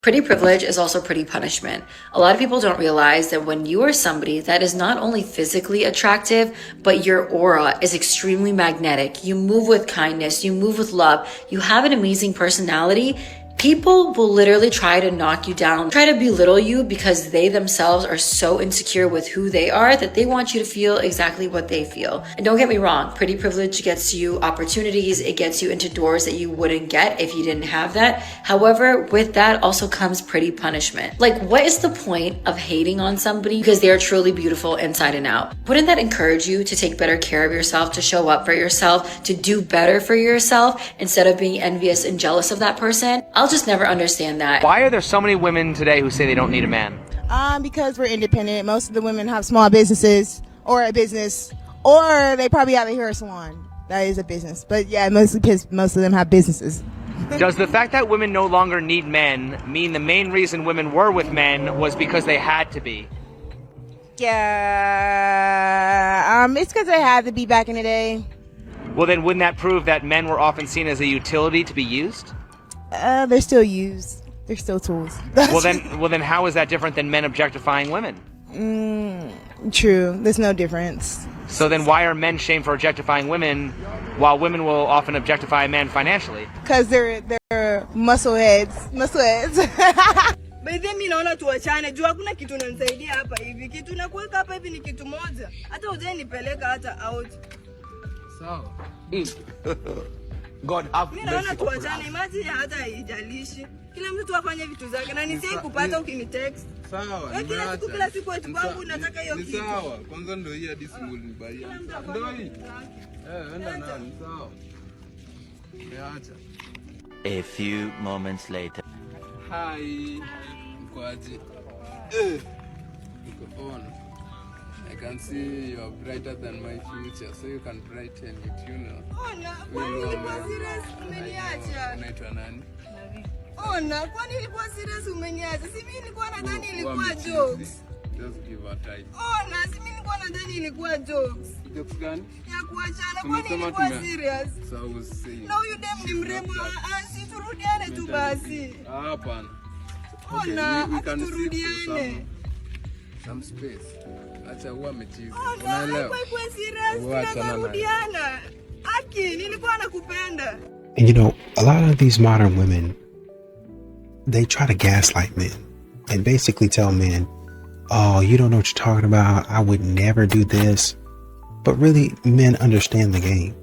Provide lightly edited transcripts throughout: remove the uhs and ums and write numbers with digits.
Pretty privilege is also pretty punishment. A lot of people don't realize that when you are somebody that is not only physically attractive, but your aura is extremely magnetic. You move with kindness, you move with love, you have an amazing personality. People will literally try to knock you down, try to belittle you because they themselves are so insecure with who they are that they want you to feel exactly what they feel. And don't get me wrong, pretty privilege gets you opportunities. It gets you into doors that you wouldn't get if you didn't have that. However, with that also comes pretty punishment. Like, what is the point of hating on somebody because they are truly beautiful inside and out? Wouldn't that encourage you to take better care of yourself, to show up for yourself, to do better for yourself instead of being envious and jealous of that person? I'll just never understand that. Why are there so many women today who say they don't need a man? Because we're independent. Most of the women have small businesses or a business, or they probably have a hair salon. That is a business. But yeah, most of them have businesses. Does the fact that women no longer need men mean the main reason women were with men was because they had to be? Yeah, it's because they had to be back in the day. Well, then wouldn't that prove that men were often seen as a utility to be used? They're still used. They're still tools. Well then, how is that different than men objectifying women? True. There's no difference. So then, why are men shamed for objectifying women, while women will often objectify a man financially? Because they're muscle heads. But then mimi naona tuachane juu hakuna kitu unanisaidia hapa hivi. Kitu nakuweka hapa hivi ni kitu moja. Hata hujanipeleka hata out. Sawa. God have mercy. Mimi naona tuachane, imagine hata haijalishi. Kila mtu afanye vitu zake na nisije kupata ukinitext. Sawa. Kila siku eti kwangu nataka hiyo kitu. Sawa. Kwanza ndio hii hadi school ni baya. Ndio hii. Enda nani? Sawa. Niacha. A few moments later. Hi. Mkwaji. Uko on. I can see you are brighter than my future, so you can brighten it, you know. Ona, kwani ilikuwa serious umeniacha? Unaitwa nani? Ona, kwani ilikuwa serious umeniacha? Si mimi nilikuwa nadhani ilikuwa jokes. Just give her time. Ona, si mimi nilikuwa nadhani ilikuwa jokes. Jokes gani? Ya kuachana, kwani ilikuwa serious? So I was saying. Na huyu dem ni mrembo, si turudiane tu basi. Hapana. Ona, turudiane. Some space. Acha uwe mchizi. Unaelewa? Kwa serious, tunarudiana. Aki, nilikuwa nakupenda. And you know, a lot of these modern women, they try to gaslight men and basically tell men, oh, you don't know what you're talking about. I would never do this. But really, men understand the game.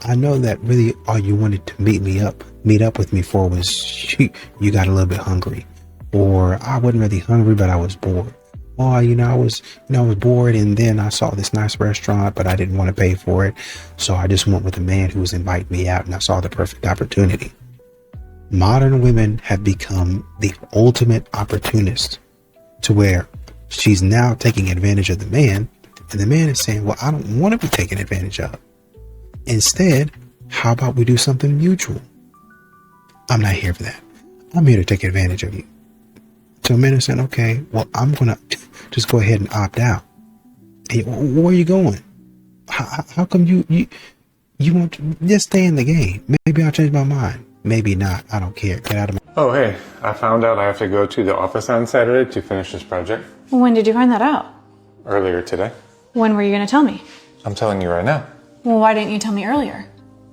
I know that really all you wanted to meet up with me for was you got a little bit hungry, or I wasn't really hungry, but I was bored. Oh, I was bored, and then I saw this nice restaurant, but I didn't want to pay for it. So I just went with a man who was inviting me out, and I saw the perfect opportunity. Modern women have become the ultimate opportunist, to where she's now taking advantage of the man, and the man is saying, well, I don't want to be taken advantage of. Instead, how about we do something mutual? I'm not here for that. I'm here to take advantage of you. So men are saying, okay, well, I'm going to just go ahead and opt out. Hey, where are you going? How come you won't just stay in the game? Maybe I'll change my mind. Maybe not. I don't care. Get out of my... Oh, hey, I found out I have to go to the office on Saturday to finish this project. When did you find that out? Earlier today. When were you going to tell me? I'm telling you right now. Well, why didn't you tell me earlier?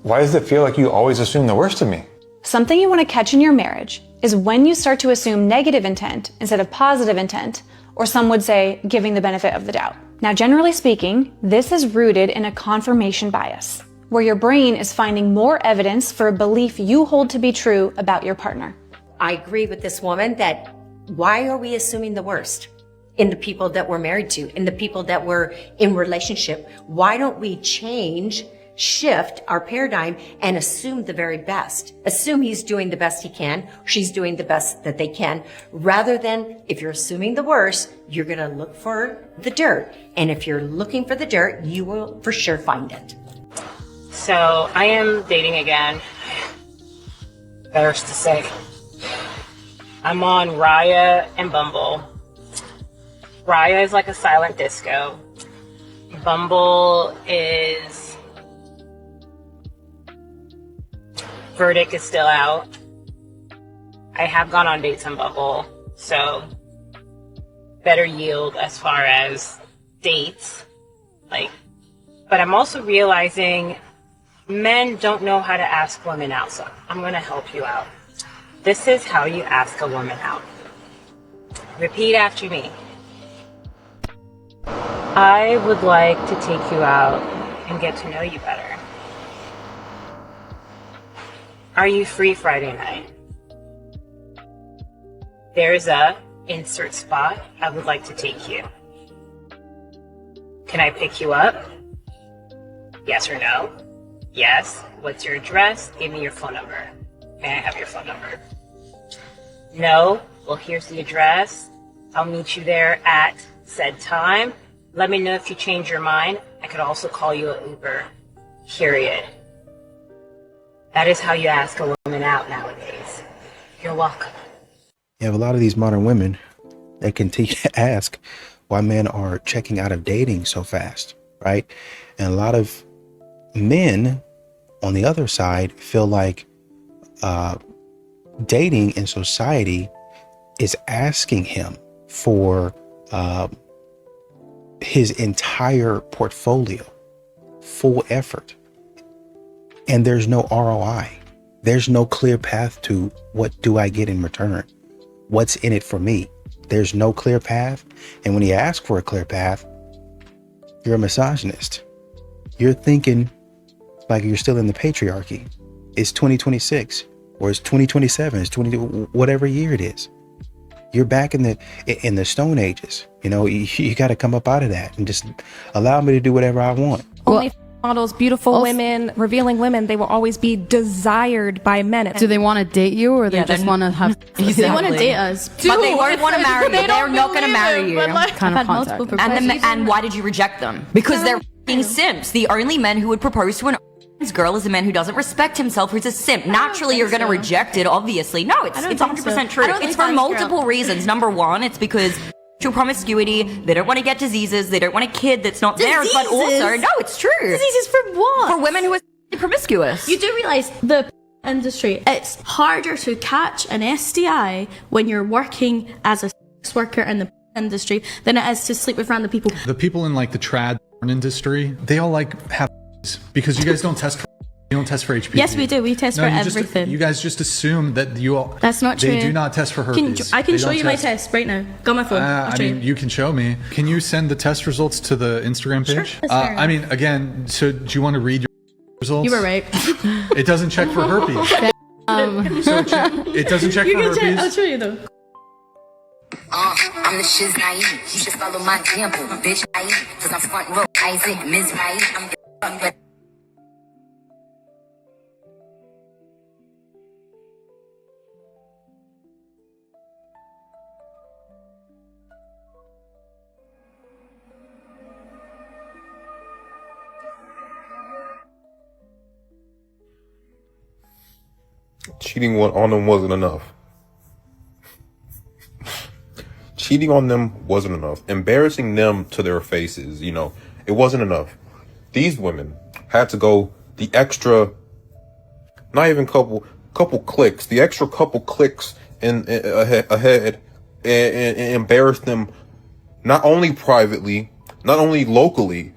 Why does it feel like you always assume the worst of me? Something you want to catch in your marriage is when you start to assume negative intent instead of positive intent, or some would say giving the benefit of the doubt. Now, generally speaking, this is rooted in a confirmation bias, where your brain is finding more evidence for a belief you hold to be true about your partner. I agree with this woman that why are we assuming the worst in the people that we're married to, in the people that we're in relationship? Why don't we shift our paradigm and assume the very best? Assume he's doing the best he can, she's doing the best that they can, rather than if you're assuming the worst, you're going to look for the dirt. And if you're looking for the dirt, you will for sure find it. So I am dating again. There's to say. I'm on Raya and Bumble. Raya is like a silent disco. Bumble is... Verdict is still out. I have gone on dates on Bumble, so better yield as far as dates. But I'm also realizing men don't know how to ask women out, so I'm gonna help you out. This is how you ask a woman out. Repeat after me. I would like to take you out and get to know you better. Are you free Friday night? There's a insert spot. I would like to take you. Can I pick you up? Yes or no? Yes. What's your address? Give me your phone number. May I have your phone number? No. Well, here's the address. I'll meet you there at said time. Let me know if you change your mind. I could also call you an Uber. Period. That is how you ask a woman out nowadays. You're welcome. You have a lot of these modern women that continue to ask why men are checking out of dating so fast, right? And a lot of men on the other side feel like dating in society is asking him for his entire portfolio, full effort. And there's no ROI. There's no clear path to what do I get in return? What's in it for me? There's no clear path. And when you ask for a clear path, you're a misogynist. You're thinking like you're still in the patriarchy. It's 2026 or it's 2027, it's whatever year it is. You're back in the Stone Ages. You know, you got to come up out of that and just allow me to do whatever I want. Only models, beautiful women, revealing women, they will always be desired by men. Do they want to date you, or they just want to have? Exactly. They want to date us, but they won't want to marry you. They're not going to marry you. Kind of contact. And why did you reject them? Because they're f***ing simps. The only men who would propose to an girl is a man who doesn't respect himself, who's a simp. Naturally, you're going to reject it, obviously. No, it's 100% true. It's for multiple reasons. Number one, it's because sexual promiscuity, they don't want to get diseases, they don't want a kid that's not theirs, but also, no, it's true. Diseases from what? For women who are promiscuous. You do realize the industry, it's harder to catch an STI when you're working as a sex worker in the industry than it is to sleep with random people. The people in like the trad industry, they all like have because you guys don't test for HPV. Yes, we do. We test for everything. You guys just assume that you all. That's not true. They do not test for herpes. I can show you my test right now. Got my phone. I mean, you can show me. Can you send the test results to the Instagram page? Sure. I mean, again, so do you want to read your results? You were right. It doesn't check for herpes. So it doesn't check for herpes. I'll show you though. I'm the shiz naive. You should follow my example. Bitch naive. Cause I'm front row. Isaac, Ms. Naive. I'm the fuck. Cheating on them wasn't enough. Cheating on them wasn't enough. Embarrassing them to their faces, you know, it wasn't enough. These women had to go the extra, not even couple clicks, the extra couple clicks ahead and embarrass them not only privately, not only locally,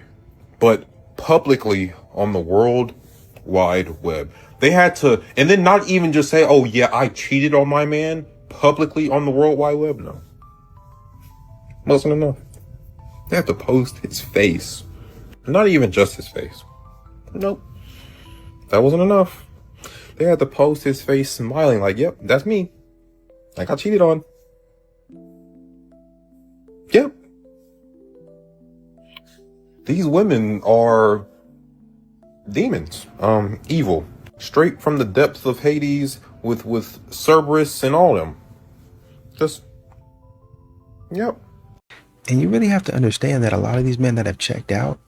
but publicly on the World Wide Web. They had to, and then not even just say, oh yeah, I cheated on my man publicly on the World Wide Web. No. Wasn't enough. They had to post his face. Not even just his face. Nope. That wasn't enough. They had to post his face smiling like, yep, that's me. I got cheated on. Yep. These women are demons. Evil. Straight from the depths of Hades with Cerberus and all them. Just, yep. And you really have to understand that a lot of these men that have checked out,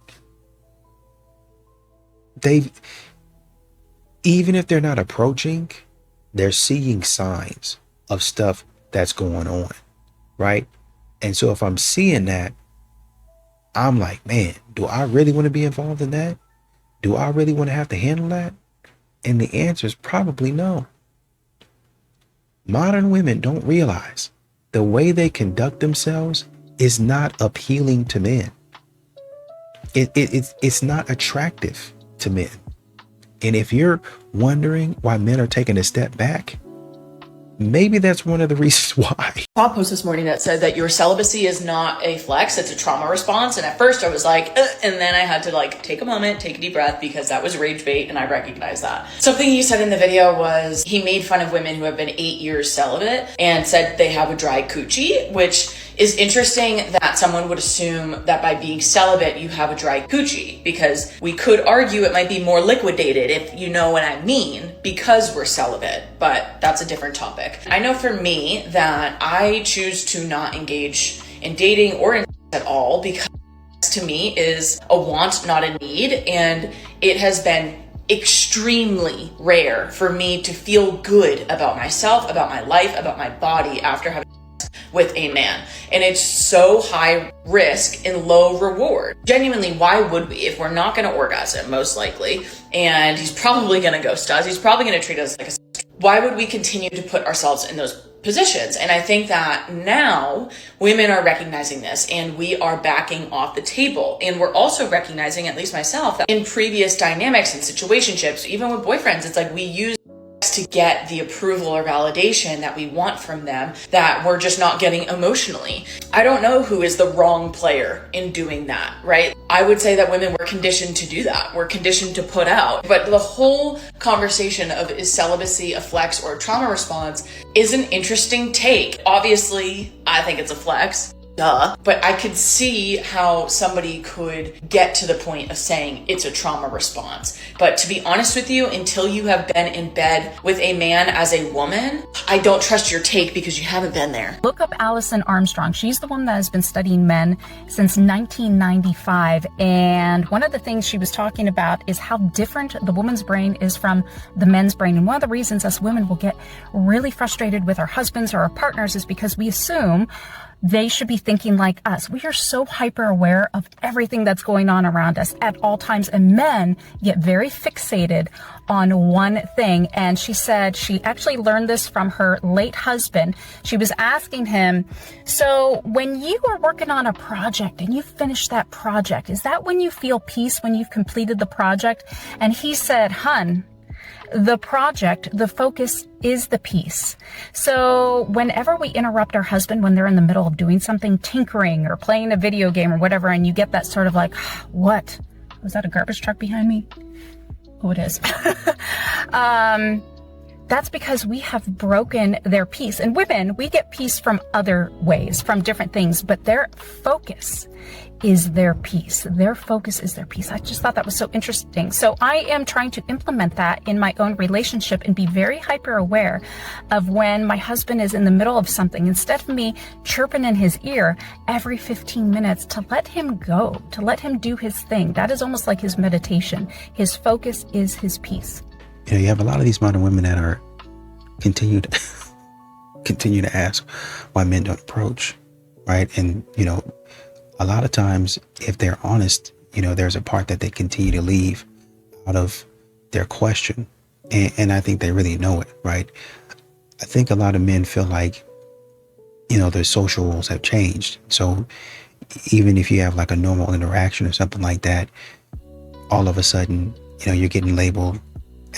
even if they're not approaching, they're seeing signs of stuff that's going on, right? And so if I'm seeing that, I'm like, man, do I really want to be involved in that? Do I really want to have to handle that? And the answer is probably no. Modern women don't realize the way they conduct themselves is not appealing to men. It's not attractive to men. And if you're wondering why men are taking a step back, maybe that's one of the reasons why. I saw a post this morning that said that your celibacy is not a flex, it's a trauma response. And at first I was like, and then I had to like take a moment, take a deep breath, because that was rage bait and I recognize that. Something he said in the video was he made fun of women who have been 8 years celibate and said they have a dry coochie, which is interesting that someone would assume that by being celibate, you have a dry coochie, because we could argue it might be more liquidated, if you know what I mean, because we're celibate, but that's a different topic. I know for me that I choose to not engage in dating or in at all, because to me is a want, not a need. And it has been extremely rare for me to feel good about myself, about my life, about my body after having with a man. And it's so high risk and low reward. Genuinely, why would we, if we're not going to orgasm, most likely, and he's probably going to ghost us, he's probably going to treat us like a, why would we continue to put ourselves in those positions? And I think that now women are recognizing this and we are backing off the table. And we're also recognizing, at least myself, that in previous dynamics and situationships, even with boyfriends, it's like we use to get the approval or validation that we want from them that we're just not getting emotionally. I don't know who is the wrong player in doing that, right? I would say that women were conditioned to do that. We're conditioned to put out. But the whole conversation of is celibacy a flex or a trauma response is an interesting take. Obviously, I think it's a flex. Duh. But I could see how somebody could get to the point of saying it's a trauma response. But to be honest with you, until you have been in bed with a man as a woman, I don't trust your take because you haven't been there. Look up Alison Armstrong. She's the one that has been studying men since 1995. And one of the things she was talking about is how different the woman's brain is from the men's brain. And one of the reasons us women will get really frustrated with our husbands or our partners is because we assume they should be thinking like us. We are so hyper aware of everything that's going on around us at all times, and men get very fixated on one thing. And she said she actually learned this from her late husband. She was asking him, so when you are working on a project and you finish that project, is that when you feel peace, when you've completed the project? And he said, hun, the project, the focus is the peace. So whenever we interrupt our husband when they're in the middle of doing something, tinkering or playing a video game or whatever, and you get that sort of like, what? Was that a garbage truck behind me? Oh, it is. That's because we have broken their peace. And women, we get peace from other ways, from different things, but their focus is their peace. Their focus is their peace. I just thought that was so interesting. So I am trying to implement that in my own relationship and be very hyper aware of when my husband is in the middle of something. Instead of me chirping in his ear every 15 minutes, to let him go, to let him do his thing. That is almost like his meditation. His focus is his peace. You know, you have a lot of these modern women that are continue to ask why men don't approach, right? And, you know, a lot of times, if they're honest, you know, there's a part that they continue to leave out of their question. And I think they really know it, right? I think a lot of men feel like, you know, their social rules have changed. So even if you have like a normal interaction or something like that, all of a sudden, you know, you're getting labeled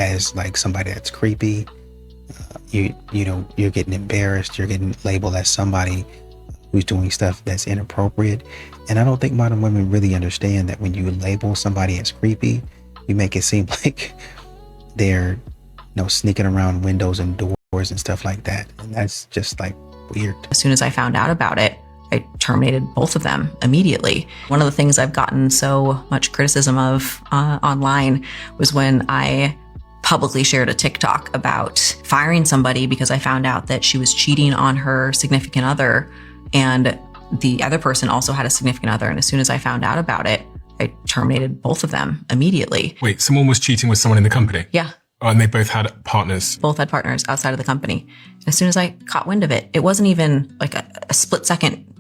as like somebody that's creepy. You know, you're getting embarrassed. You're getting labeled as somebody who's doing stuff that's inappropriate. And I don't think modern women really understand that when you label somebody as creepy, you make it seem like they're, you know, sneaking around windows and doors and stuff like that. And that's just like weird. As soon as I found out about it, I terminated both of them immediately. One of the things I've gotten so much criticism of online was when I publicly shared a TikTok about firing somebody because I found out that she was cheating on her significant other, and the other person also had a significant other. And as soon as I found out about it, I terminated both of them immediately. Wait, someone was cheating with someone in the company? Yeah. Oh, and they both had partners? Both had partners outside of the company. As soon as I caught wind of it, it wasn't even like a split second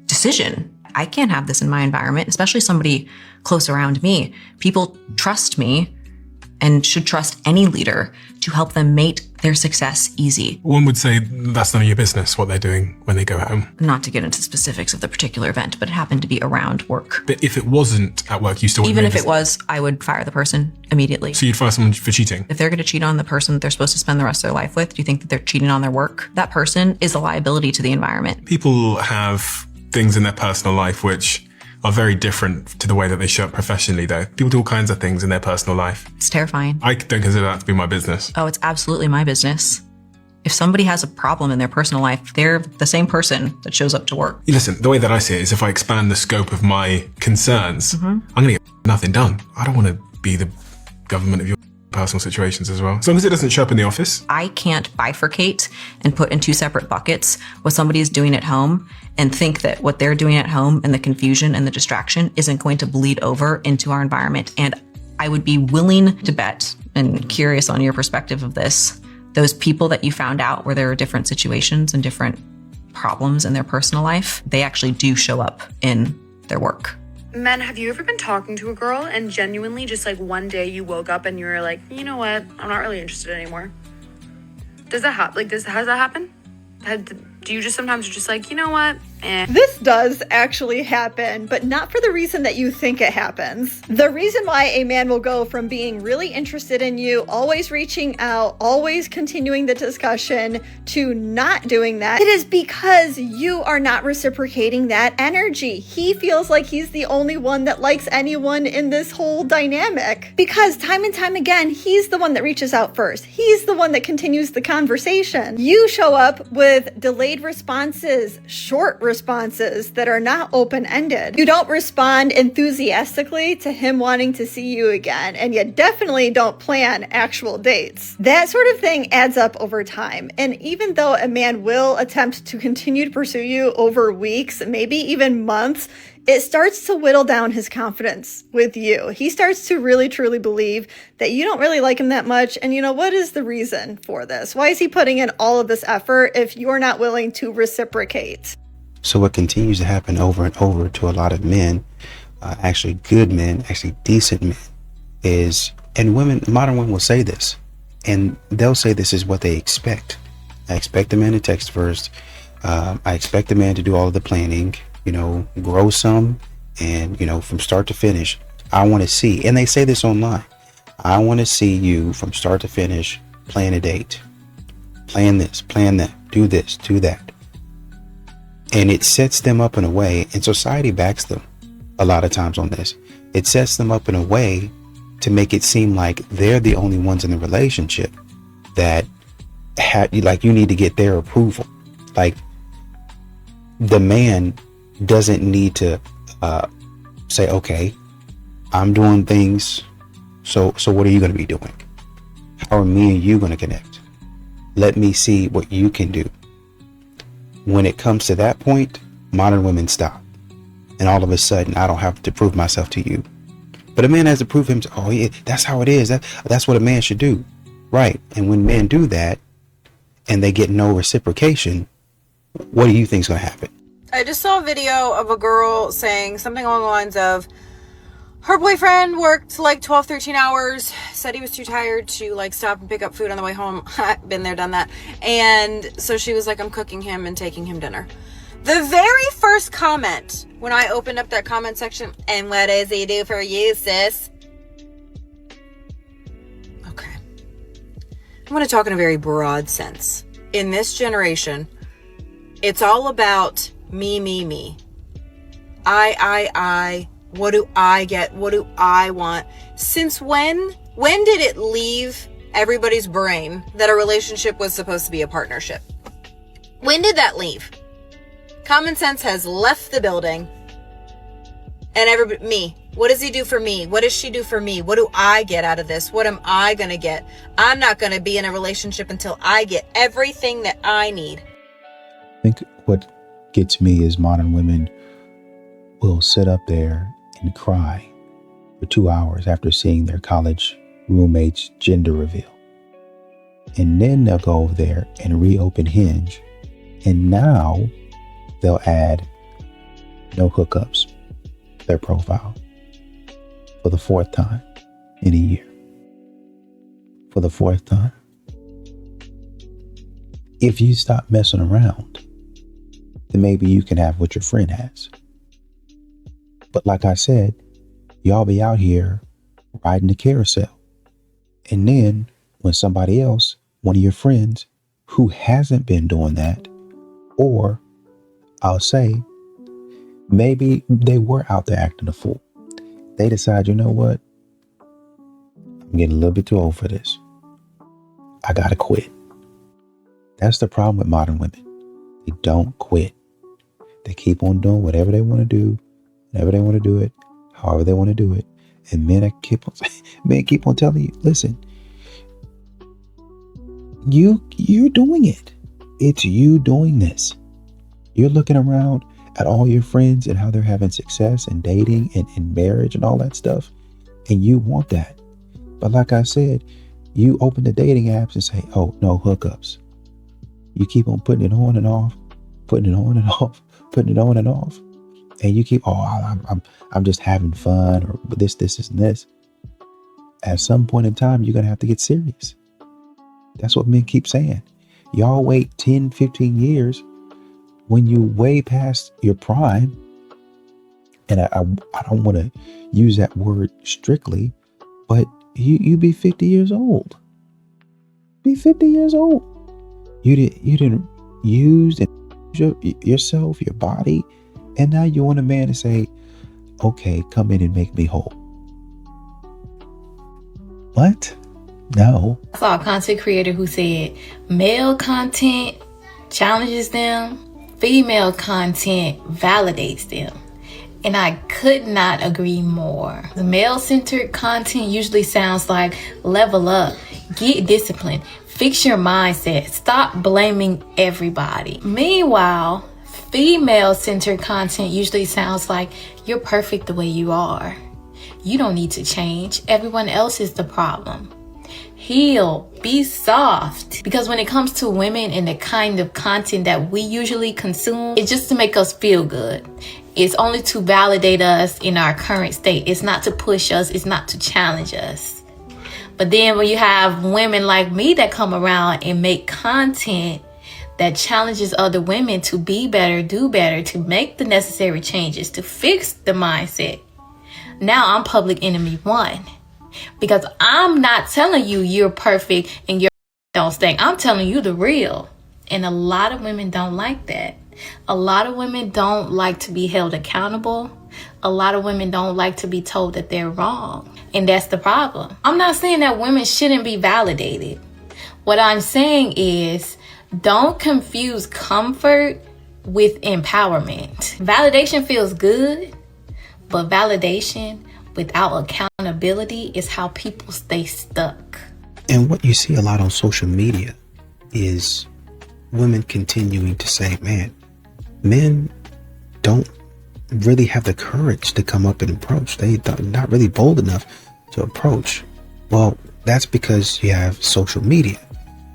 decision. I can't have this in my environment, especially somebody close around me. People trust me and should trust any leader to help them make their success easy. One would say that's none of your business what they're doing when they go home. Not to get into specifics of the particular event, but it happened to be around work. But if it wasn't at work, you still wouldn't Even if make it was, I would fire the person immediately. So you'd fire someone for cheating? If they're going to cheat on the person that they're supposed to spend the rest of their life with, do you think that they're cheating on their work? That person is a liability to the environment. People have things in their personal life which are very different to the way that they show up professionally, though. People do all kinds of things in their personal life. It's terrifying. I don't consider that to be my business. Oh, it's absolutely my business. If somebody has a problem in their personal life, they're the same person that shows up to work. Listen, the way that I see it is if I expand the scope of my concerns, I'm going to get nothing done. I don't want to be the government of your personal situations as well. As long as it doesn't show up in the office. I can't bifurcate and put in two separate buckets what somebody is doing at home and think that what they're doing at home and the confusion and the distraction isn't going to bleed over into our environment. And I would be willing to bet, and curious on your perspective of this, those people that you found out where there are different situations and different problems in their personal life, they actually do show up in their work. Men, have you ever been talking to a girl and genuinely just like one day you woke up and you were like, you know what, I'm not really interested anymore? Does that happen? Has that happened? Do you just sometimes just like, you know what? This does actually happen, but not for the reason that you think it happens. The reason why a man will go from being really interested in you, always reaching out, always continuing the discussion, to not doing that, it is because you are not reciprocating that energy. He feels like he's the only one that likes anyone in this whole dynamic. Because time and time again, he's the one that reaches out first. He's the one that continues the conversation. You show up with delayed responses, short responses that are not open-ended. You don't respond enthusiastically to him wanting to see you again, and you definitely don't plan actual dates. That sort of thing adds up over time, and even though a man will attempt to continue to pursue you over weeks, maybe even months, it starts to whittle down his confidence with you. He starts to really truly believe that you don't really like him that much. And you know, what is the reason for this? Why is he putting in all of this effort if you're not willing to reciprocate? So what continues to happen over and over to a lot of men, actually good men, actually decent men, is, and women, modern women will say this, and they'll say this is what they expect. I expect the man to text first. I expect the man to do all of the planning, you know, grow some, and, you know, from start to finish, I want to see, and they say this online, I want to see you from start to finish, plan a date, plan this, plan that, do this, do that. And it sets them up in a way, and society backs them a lot of times on this. It sets them up in a way to make it seem like they're the only ones in the relationship that like you need to get their approval. Like the man doesn't need to say, okay, I'm doing things, so what are you going to be doing? How are me and you going to connect? Let me see what you can do. When it comes to that point, modern women stop. And all of a sudden, I don't have to prove myself to you. But a man has to prove himself. Oh, yeah, that's how it is. That's what a man should do. Right. And when men do that and they get no reciprocation, what do you think is going to happen? I just saw a video of a girl saying something along the lines of her boyfriend worked like 12, 13 hours, said he was too tired to like stop and pick up food on the way home. Been there, done that. And so she was like, I'm cooking him and taking him dinner. The very first comment when I opened up that comment section, and what does he do for you, sis? Okay. I'm going to talk in a very broad sense. In this generation, it's all about me, me, me. I. What do I get? What do I want? Since when did it leave everybody's brain that a relationship was supposed to be a partnership? When did that leave? Common sense has left the building. And everybody, me. What does he do for me? What does she do for me? What do I get out of this? What am I going to get? I'm not going to be in a relationship until I get everything that I need. I think what gets me is modern women will sit up there and cry for 2 hours after seeing their college roommate's gender reveal. And then they'll go over there and reopen Hinge. And now they'll add no hookups to their profile for the 4th time in a year. for the fourth time. If you stop messing around, then maybe you can have what your friend has. But like I said, y'all be out here riding the carousel. And then when somebody else, one of your friends who hasn't been doing that, or I'll say, maybe they were out there acting a fool. They decide, you know what? I'm getting a little bit too old for this. I gotta quit. That's the problem with modern women. They don't quit. They keep on doing whatever they want to do, whenever they want to do it, however they want to do it. And men keep on telling you, listen, you're doing it. It's you doing this. You're looking around at all your friends and how they're having success and dating and marriage and all that stuff. And you want that. But like I said, you open the dating apps and say, oh, no hookups. You keep on putting it on and off, putting it on and off, putting it on and off. And you keep, I'm just having fun, or this, and this. At some point in time, you're going to have to get serious. That's what men keep saying. Y'all wait 10, 15 years when you way past your prime. And I don't want to use that word strictly, but you be 50 years old. Be 50 years old. You didn't use yourself, your body, and now you want a man to say, okay, come in and make me whole. What? No. I saw a content creator who said male content challenges them, female content validates them. And I could not agree more. The male-centered content usually sounds like level up, get disciplined, fix your mindset, stop blaming everybody. Meanwhile, female-centered content usually sounds like you're perfect the way you are. You don't need to change. Everyone else is the problem. Heal, be soft. Because when it comes to women and the kind of content that we usually consume, it's just to make us feel good. It's only to validate us in our current state. It's not to push us. It's not to challenge us. But then when you have women like me that come around and make content that challenges other women to be better, do better, to make the necessary changes, to fix the mindset, now I'm public enemy one. Because I'm not telling you you're perfect and you're don't stink. I'm telling you the real. And a lot of women don't like that. A lot of women don't like to be held accountable. A lot of women don't like to be told that they're wrong. And that's the problem. I'm not saying that women shouldn't be validated. What I'm saying is don't confuse comfort with empowerment. Validation feels good, but validation without accountability is how people stay stuck. And what you see a lot on social media is women continuing to say, man, men don't really have the courage to come up and approach. They're not really bold enough to approach. Well, that's because you have social media.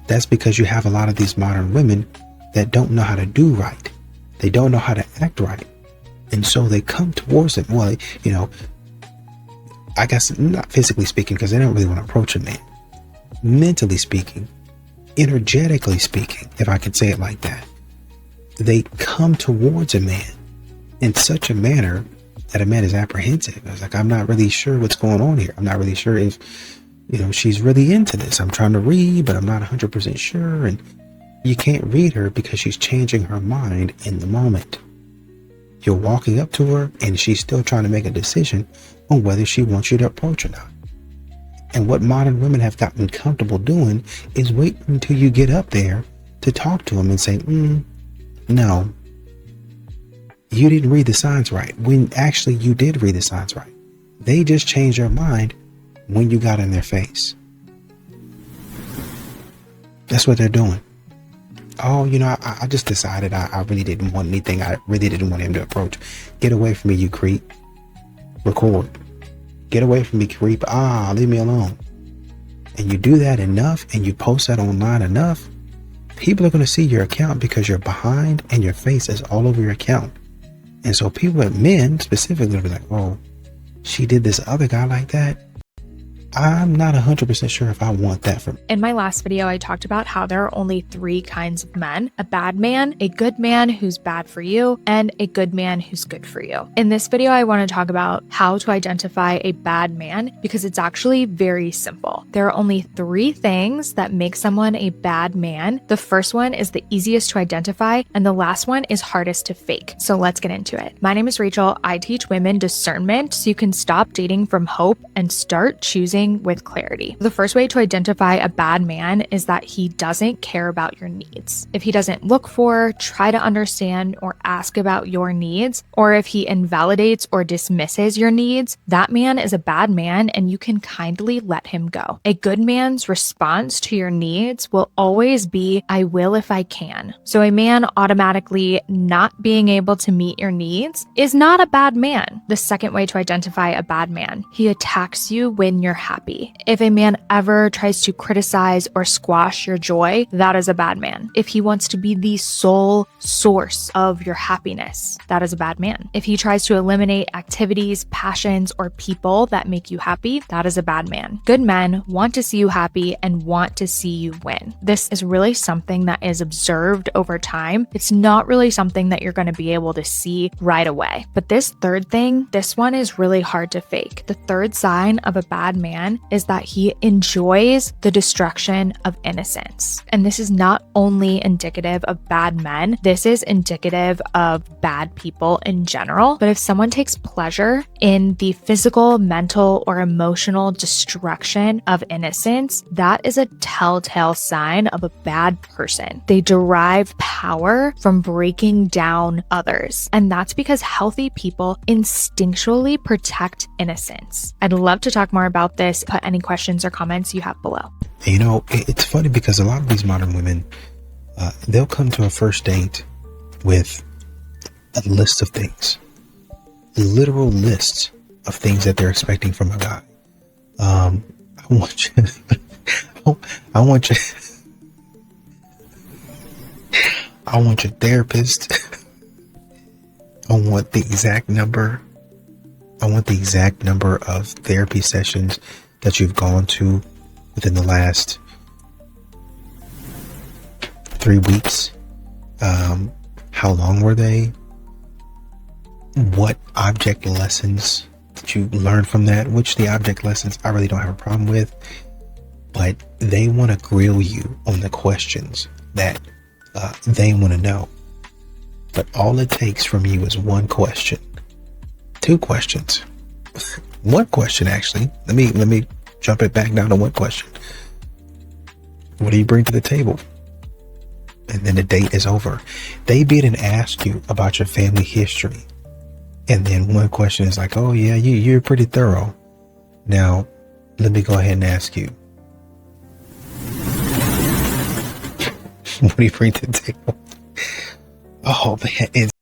That's because you have a lot of these modern women that don't know how to do right. They don't know how to act right. And so they come towards them. Well, you know, I guess not physically speaking, because they don't really want to approach a man. Mentally speaking, energetically speaking, if I could say it like that, they come towards a man in such a manner that a man is apprehensive. I was like, I'm not really sure what's going on here. I'm not really sure if, you know, she's really into this. I'm trying to read, but I'm not 100% sure. And you can't read her because she's changing her mind in the moment. You're walking up to her and she's still trying to make a decision on whether she wants you to approach or not. And what modern women have gotten comfortable doing is waiting until you get up there to talk to them and say, no, you didn't read the signs right. When actually you did read the signs right. They just changed their mind when you got in their face. That's what they're doing. Oh, you know, I just decided I really didn't want anything. I really didn't want him to approach. Get away from me, you creep. Record. Get away from me, creep. Leave me alone. And you do that enough and you post that online enough, people are going to see your account because you're behind and your face is all over your account. And so people, men specifically, will be like, oh, she did this other guy like that. I'm not 100% sure if I want that from. In my last video, I talked about how there are only 3 kinds of men: a bad man, a good man who's bad for you, and a good man who's good for you. In this video, I want to talk about how to identify a bad man because it's actually very simple. There are only 3 things that make someone a bad man. The first one is the easiest to identify, and the last one is hardest to fake. So let's get into it. My name is Rachel. I teach women discernment so you can stop dating from hope and start choosing with clarity. The first way to identify a bad man is that he doesn't care about your needs. If he doesn't look for, try to understand, or ask about your needs, or if he invalidates or dismisses your needs, that man is a bad man and you can kindly let him go. A good man's response to your needs will always be, "I will if I can." So a man automatically not being able to meet your needs is not a bad man. The second way to identify a bad man, he attacks you when you're happy. If a man ever tries to criticize or squash your joy, that is a bad man. If he wants to be the sole source of your happiness, that is a bad man. If he tries to eliminate activities, passions, or people that make you happy, that is a bad man. Good men want to see you happy and want to see you win. This is really something that is observed over time. It's not really something that you're going to be able to see right away. But this third thing, this one is really hard to fake. The third sign of a bad man is that he enjoys the destruction of innocence. And this is not only indicative of bad men, this is indicative of bad people in general. But if someone takes pleasure in the physical, mental, or emotional destruction of innocence, that is a telltale sign of a bad person. They derive power from breaking down others. And that's because healthy people instinctually protect innocence. I'd love to talk more about this. Put any questions or comments you have below. You know, it's funny because a lot of these modern women, they'll come to a first date with a list of things, literal lists of things that they're expecting from a guy. I want you, I want you, I want your therapist. I want the exact number. I want the exact number of therapy sessions that you've gone to within the last 3 weeks. How long were they? What object lessons did you learn from that? Which the object lessons I really don't have a problem with, but they want to grill you on the questions that they want to know. But all it takes from you is one question. 2 questions. One question, actually. Let me jump it back down to one question. What do you bring to the table? And then the date is over. They beat and ask you about your family history. And then one question is like, "Oh yeah, you're pretty thorough. Now, let me go ahead and ask you. What do you bring to the table?" Oh man,